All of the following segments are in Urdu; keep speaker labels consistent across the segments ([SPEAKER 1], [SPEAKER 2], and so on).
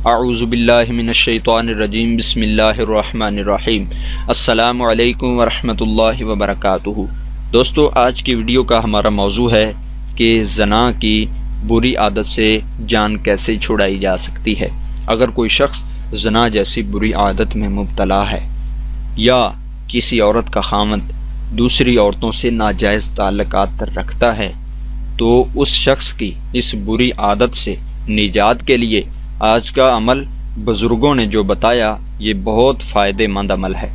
[SPEAKER 1] اعوذ باللہ من الشیطان الرجیم بسم اللہ الرحمن الرحیم السلام علیکم ورحمۃ اللہ وبرکاتہ۔ دوستو، آج کی ویڈیو کا ہمارا موضوع ہے کہ زنا کی بری عادت سے جان کیسے چھڑائی جا سکتی ہے۔ اگر کوئی شخص زنا جیسی بری عادت میں مبتلا ہے یا کسی عورت کا خاوند دوسری عورتوں سے ناجائز تعلقات رکھتا ہے تو اس شخص کی اس بری عادت سے نجات کے لیے آج کا عمل بزرگوں نے جو بتایا یہ بہت فائدہ مند عمل ہے۔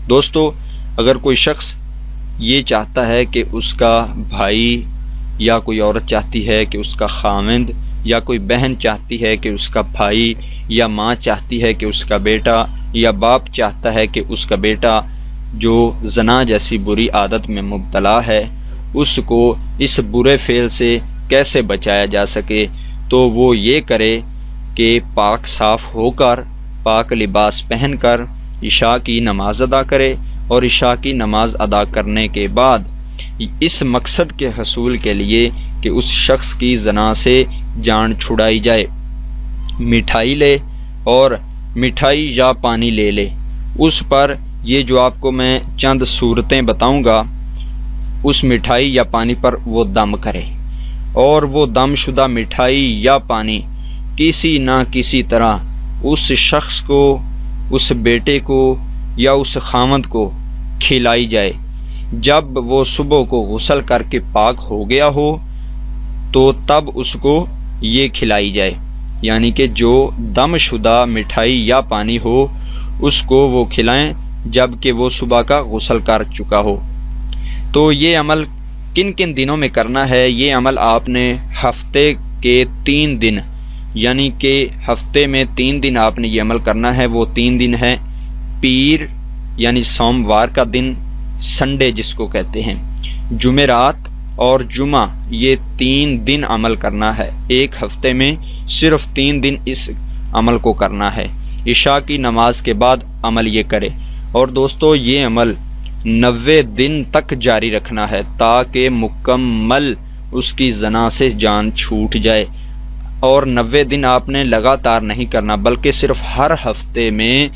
[SPEAKER 1] دوستو، اگر کوئی شخص یہ چاہتا ہے کہ اس کا بھائی یا کوئی عورت چاہتی ہے کہ اس کا خاوند یا کوئی بہن چاہتی ہے کہ اس کا بھائی یا ماں چاہتی ہے کہ اس کا بیٹا یا باپ چاہتا ہے کہ اس کا بیٹا جو زنا جیسی بری عادت میں مبتلا ہے اس کو اس برے فعل سے کیسے بچایا جا سکے، تو وہ یہ کرے کہ پاک صاف ہو کر پاک لباس پہن کر عشاء کی نماز ادا کرے، اور عشاء کی نماز ادا کرنے کے بعد اس مقصد کے حصول کے لیے کہ اس شخص کی زنا سے جان چھڑائی جائے، مٹھائی لے اور مٹھائی یا پانی لے لے، اس پر یہ جو آپ کو میں چند صورتیں بتاؤں گا اس مٹھائی یا پانی پر وہ دم کرے، اور وہ دم شدہ مٹھائی یا پانی کسی نہ کسی طرح اس شخص کو، اس بیٹے کو یا اس خاوند کو کھلائی جائے۔ جب وہ صبح کو غسل کر کے پاک ہو گیا ہو تو تب اس کو یہ کھلائی جائے، یعنی کہ جو دم شدہ مٹھائی یا پانی ہو اس کو وہ کھلائیں جب کہ وہ صبح کا غسل کر چکا ہو۔ تو یہ عمل کن کن دنوں میں کرنا ہے؟ یہ عمل آپ نے ہفتے کے 3 دن، یعنی کہ ہفتے میں 3 دن آپ نے یہ عمل کرنا ہے۔ وہ 3 دن ہیں پیر یعنی سوموار کا دن، سنڈے جس کو کہتے ہیں، جمعرات اور جمعہ، یہ 3 دن عمل کرنا ہے۔ ایک ہفتے میں صرف 3 دن اس عمل کو کرنا ہے۔ عشاء کی نماز کے بعد عمل یہ کرے، اور دوستو یہ عمل 90 دن تک جاری رکھنا ہے تاکہ مکمل اس کی زنا سے جان چھوٹ جائے۔ اور 90 دن آپ نے لگاتار نہیں کرنا بلکہ صرف ہر ہفتے میں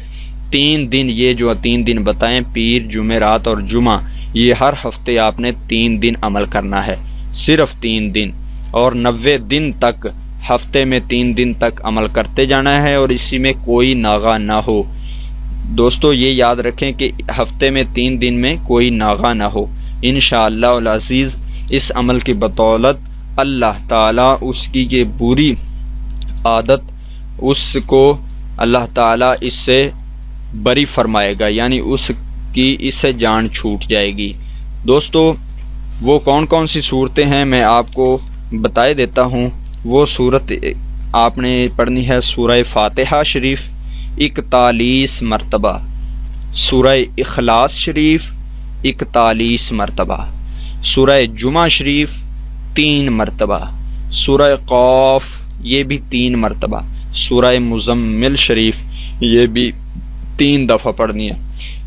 [SPEAKER 1] 3 دن، یہ جو 3 دن بتائیں پیر، جمعرات اور جمعہ، یہ ہر ہفتے آپ نے 3 دن عمل کرنا ہے، صرف 3 دن، اور 90 دن تک، ہفتے میں 3 دن تک عمل کرتے جانا ہے، اور اسی میں کوئی ناغہ نہ ہو۔ دوستو یہ یاد رکھیں کہ ہفتے میں 3 دن میں کوئی ناغہ نہ ہو۔ انشاءاللہ العزیز اس عمل کی بدولت اللہ تعالیٰ اس کی یہ بری عادت اس کو اللہ تعالیٰ اس سے بری فرمائے گا، یعنی اس کی اس سے جان چھوٹ جائے گی۔ دوستو وہ کون کون سی صورتیں ہیں میں آپ کو بتائے دیتا ہوں۔ وہ صورت آپ نے پڑھنی ہے سورہ فاتحہ شریف 41 مرتبہ، سورہ اخلاص شریف 41 مرتبہ، سورہ جمعہ شریف 3 مرتبہ، سورہ قاف یہ بھی 3 مرتبہ، سورہ مزمل شریف یہ بھی 3 دفعہ پڑھنی ہے۔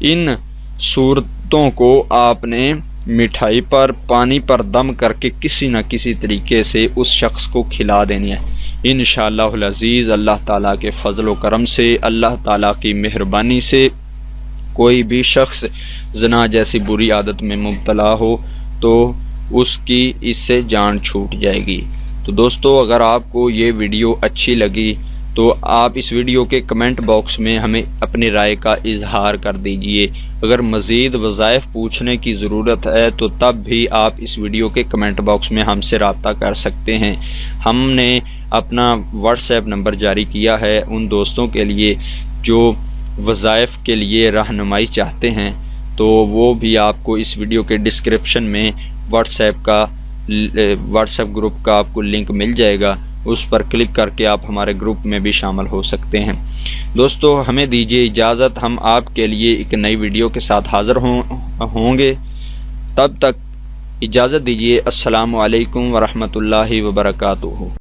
[SPEAKER 1] ان صورتوں کو آپ نے مٹھائی پر، پانی پر دم کر کے کسی نہ کسی طریقے سے اس شخص کو کھلا دینی ہے۔ انشاءاللہ العزیز اللہ تعالیٰ کے فضل و کرم سے، اللہ تعالیٰ کی مہربانی سے کوئی بھی شخص زنا جیسی بری عادت میں مبتلا ہو تو اس کی اس سے جان چھوٹ جائے گی۔ تو دوستو اگر آپ کو یہ ویڈیو اچھی لگی تو آپ اس ویڈیو کے کمنٹ باکس میں ہمیں اپنی رائے کا اظہار کر دیجئے۔ اگر مزید وظائف پوچھنے کی ضرورت ہے تو تب بھی آپ اس ویڈیو کے کمنٹ باکس میں ہم سے رابطہ کر سکتے ہیں۔ ہم نے اپنا واٹس ایپ نمبر جاری کیا ہے ان دوستوں کے لیے جو وظائف کے لیے رہنمائی چاہتے ہیں، تو وہ بھی آپ کو اس ویڈیو کے ڈسکرپشن میں واٹس ایپ گروپ کا آپ کو لنک مل جائے گا، اس پر کلک کر کے آپ ہمارے گروپ میں بھی شامل ہو سکتے ہیں۔ دوستو ہمیں دیجیے اجازت، ہم آپ کے لیے ایک نئی ویڈیو کے ساتھ حاضر ہوں گے، تب تک اجازت دیجیے۔ السلام علیکم ورحمۃ اللہ وبرکاتہ۔